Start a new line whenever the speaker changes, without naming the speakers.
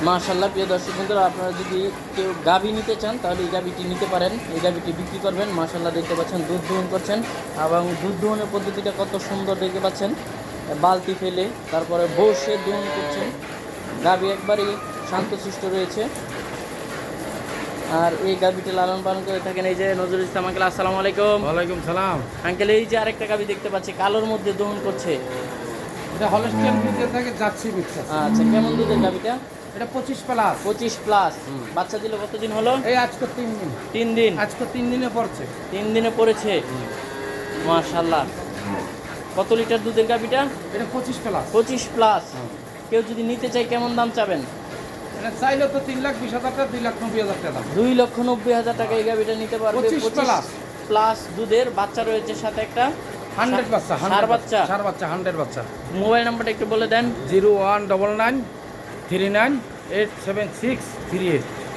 মাশাআল্লাহ, প্রিয় দর্শক বন্ধুরা, আপনারা যদি কেউ গাভী নিতে চান তাহলে এই গাভীটি নিতে পারেন। এই গাভীটি বিক্রি করবেন। মাশাআল্লাহ, দেখতে পাচ্ছেন দুধ দোহন করছেন এবং দুধ দোহনের পদ্ধতিটা কত সুন্দর দেখতে পাচ্ছেন। বালতি ফেলে তারপরে বসে দোহন করছেন। গাভী একবারই শান্তশিষ্ট রয়েছে। আর এই গাভীটি লালন পালন করে থাকেন এই যে নজরুল ইসলাম আঙ্কেল। আসসালামু আলাইকুম।
ওয়ালাইকুম সালাম।
আঙ্কেল, এই যে আরেকটা গাভী দেখতে পাচ্ছি কালোর মধ্যে দোহন করছে।
এটা হলস্টিয়ান ফ্রিজিয়ান থেকে যাচ্ছি মিক্স আছে।
আচ্ছা, কেমন দুধের গাভীটা?
এটা 25 প্লাস।
25 প্লাস। বাচ্চা দিল কতদিন হলো?
এই আজকে 3 দিন।
3 দিন।
আজকে 3 দিনে পড়ছে।
3 দিনে পড়েছে। মাশাআল্লাহ। কত লিটার দুধের গাভীটা?
এটা 25 প্লাস।
25 প্লাস। কেউ যদি নিতে চায় কেমন দাম চাবেন?
এটা চাইলে তো 3,20,000 টাকা, 2,90,000 টাকা দাম।
2,90,000 টাকা এই গাভীটা নিতে পারবে।
25 প্লাস।
প্লাস দুধের বাচ্চা রয়েছে সাথে একটা
100 বাচ্চা,
ষাঁড় বাচ্চা।
100 বাচ্চা।
মোবাইল নাম্বারটা একটু বলে দেন।
019939876338।